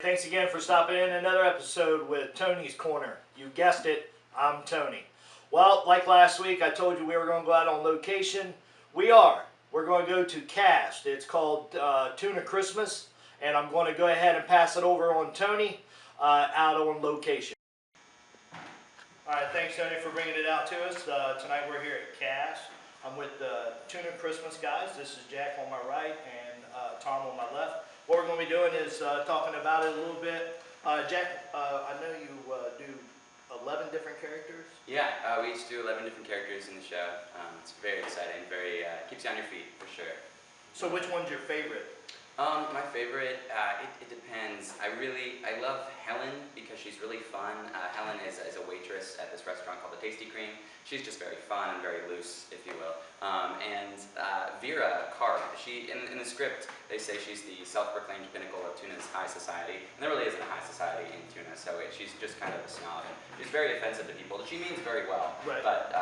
Thanks again for stopping in another episode with Tony's Corner. You guessed it, I'm Tony. Well, like last week, I told you we were going to go out on location. We are. We're going to go to Cast. It's called Tuna Christmas, and I'm going to go ahead and pass it over on Tony out on location. All right, thanks Tony for bringing it out to us. Tonight we're here at Cast. I'm with the Tuna Christmas guys. This is Jack on my right and Tom on my left. What we're going to be doing is talking about it a little bit. Jack, I know you do 11 different characters. Yeah, we each do 11 different characters in the show. It's very exciting, keeps you on your feet for sure. So which one's your favorite? My favorite, it depends. I love Helen because she's really fun. Helen is a waitress at this restaurant called the Tasty Cream. She's just very fun and very loose, if you will. And Vera Karp, in the script, they say she's the self-proclaimed pinnacle of tuna's high society. And there really isn't a high society in tuna, so she's just kind of a snob. And she's very offensive to people. She means very well, right. But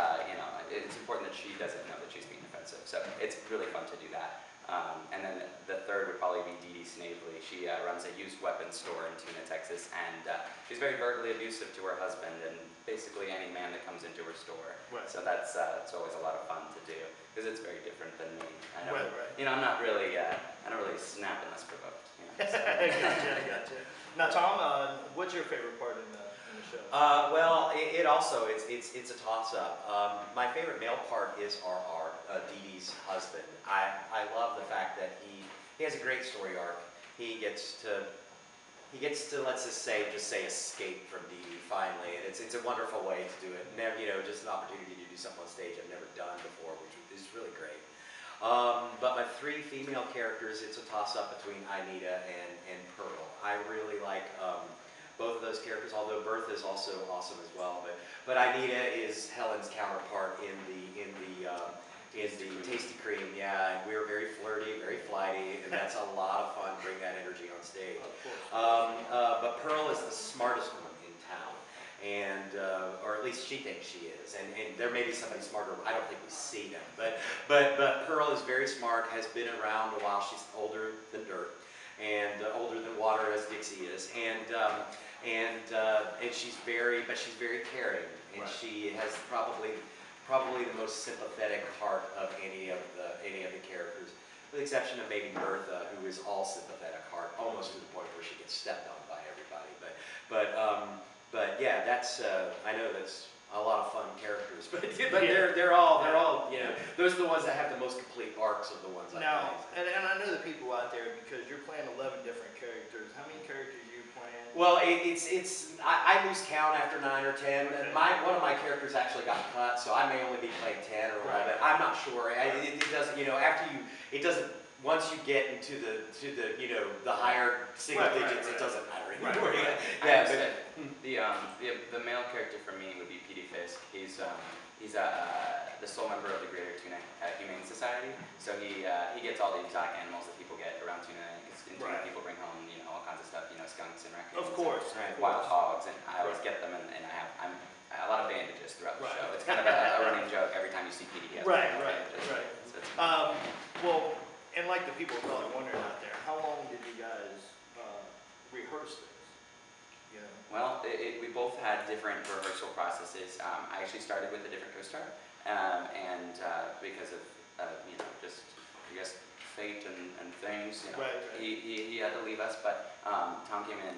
it's important that she doesn't know that she's being offensive. So it's really fun to do that. And then the third would probably be Dee Dee Snavely. She runs a used weapons store in Tuna, Texas, and she's very verbally abusive to her husband and basically any man that comes into her store. Right. So that's always a lot of fun to do because it's very different than me. I don't, right. You know, I don't really snap unless provoked. You know, so. I gotcha. Now, Tom, what's your favorite part in the show? Well, it's a toss-up. My favorite male part is RR, Dee Dee's husband. I love the fact that he has a great story arc. He gets to let's just say escape from Dee Dee finally, and it's a wonderful way to do it. Never, just an opportunity to do something on stage I've never done before, which is really great. But my three female characters, it's a toss-up between Aida and Pearl. I really like both of those characters, although Bertha is also awesome as well. But Aida is Helen's counterpart in the Tasty Cream. Yeah, and we were very flirty, very flighty, and that's a lot of fun to bring that energy on stage. But Pearl is the smartest woman in town, and or at least she thinks she is. And there may be somebody smarter. I don't think we see them. But Pearl is very smart. Has been around a while. She's older than dirt and older than water, as Dixie is, and she's very caring, and right. She has probably the most sympathetic heart of any of the characters, with the exception of maybe Bertha, who is all sympathetic heart, almost to the point where she gets stepped on by everybody. But yeah, that's I know that's a lot of fun characters, but yeah. they're all those are the ones that have the most complete arcs of the ones I now, play. and I know the people out there, because you're playing 11 different characters. How many characters are you playing? Well, I lose count after 9 or 10. Okay. One of my characters actually got cut, so I may only be playing 10 or 11. Right. I'm not sure. It doesn't, it doesn't. Once you get into the higher single digits, it doesn't matter anymore. Right. Yeah, the male character for me would be Petey Fisk. He's the sole member of the Greater Tuna Humane Society. So he gets all the exotic animals that people get around Tuna. In Tuna, people bring home all kinds of stuff, skunks and raccoons. Of course. And wild hogs, and I always get them, and I'm a lot of bandages throughout the show. It's kind of a running joke every time you see Petey. He has bandages. Right. So well, and like the people are probably wondering out there, how long did you guys rehearse this? Well, we both had different rehearsal processes. I actually started with a different co-star, and because of just I guess fate and things, right. He had to leave us. But Tom came in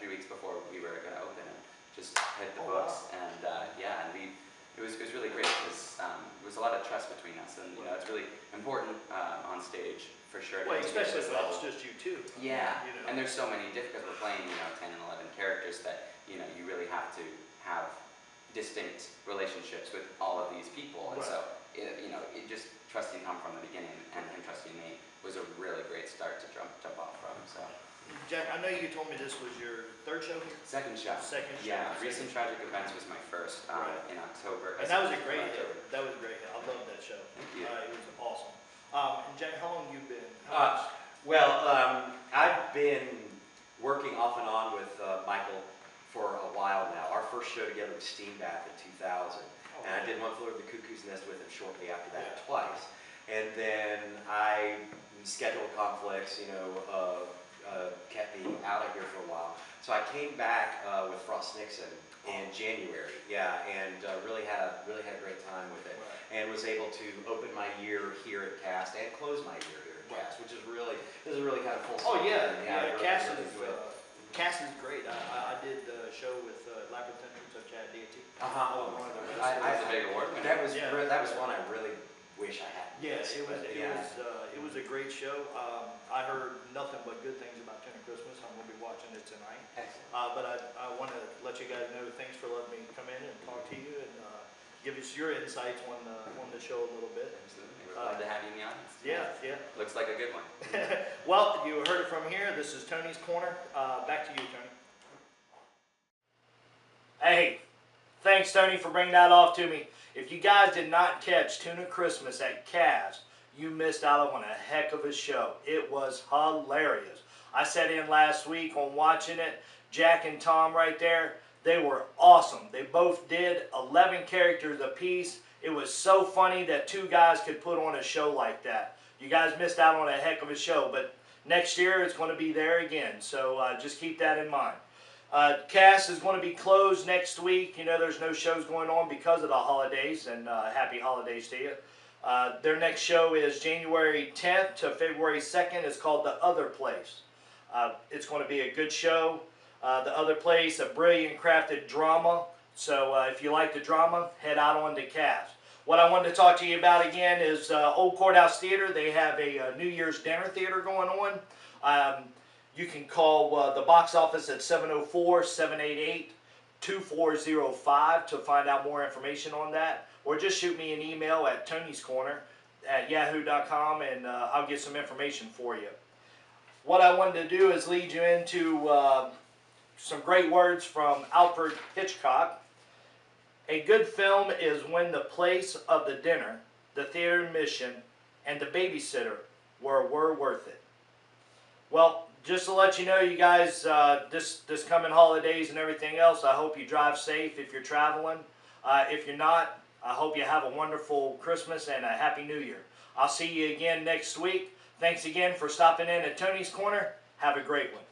3 weeks before we were going to open and just hit the books, wow. and it was really great because there was a lot of trust between us, and it's really important on stage for sure. Well, especially if it's just you two. Yeah, and there's so many because we're playing 10 and 11 characters that you really have to have distinct relationships with all of these people, and right. so it just trusting Tom from the beginning and him trusting me was a really great start to jump off from. So. Jack, I know you told me this was your third show here? Second show. Yeah, Recent Tragic Events was my first in October. And that was a great hit. That was a great hit. I loved that show. Thank you. It was awesome. And Jack, how long have you been? I've been working off and on with Michael for a while now. Our first show together was Steam Bath in 2000. And I did One Flew Over the Cuckoo's Nest with him shortly after that twice. And then I scheduled conflicts, kept me out of here for a while. So I came back with Frost Nixon in January, yeah, and really had a great time with it, and was able to open my year here at Cast and close my year here at Cast, which is really kind of full circle. Oh yeah, I really, Cass really is enjoyed it. Cass is great. I did the show with Labyrinth Entrance of Chad Deity. Uh-huh. One of the It's a big award winner. That was Yeah. that was one I really wish I had. Yes, it was. But, It was a great show. I heard nothing but good things about Tuna Christmas. I'm going to be watching it tonight. Excellent. But I want to let you guys know. Thanks for letting me come in and talk to you and give us your insights on the show a little bit. Absolutely. We're glad to have you in the audience. Yeah. Looks like a good one. Well, you heard it from here. This is Tony's Corner. Back to you, Tony. Hey, thanks, Tony, for bringing that off to me. If you guys did not catch Tuna Christmas at Cavs, you missed out on a heck of a show. It was hilarious. I sat in last week on watching it. Jack and Tom right there, they were awesome. They both did 11 characters apiece. It was so funny that two guys could put on a show like that. You guys missed out on a heck of a show, but next year it's going to be there again, so just keep that in mind. Cass is going to be closed next week. You know, there's no shows going on because of the holidays, and happy holidays to you. Their next show is January 10th to February 2nd. It's called The Other Place. It's going to be a good show. The Other Place, a brilliant crafted drama. So if you like the drama, head out on to Cass. What I wanted to talk to you about again is Old Courthouse Theater. They have a New Year's dinner theater going on. You can call the box office at 704-788-2405 to find out more information on that. Or just shoot me an email at tonyscorner@yahoo.com and I'll get some information for you. What I wanted to do is lead you into some great words from Alfred Hitchcock. A good film is when the place of the dinner, the theater admission, and the babysitter were worth it. Well, just to let you know, you guys, this coming holidays and everything else, I hope you drive safe if you're traveling. If you're not, I hope you have a wonderful Christmas and a Happy New Year. I'll see you again next week. Thanks again for stopping in at Tony's Corner. Have a great one.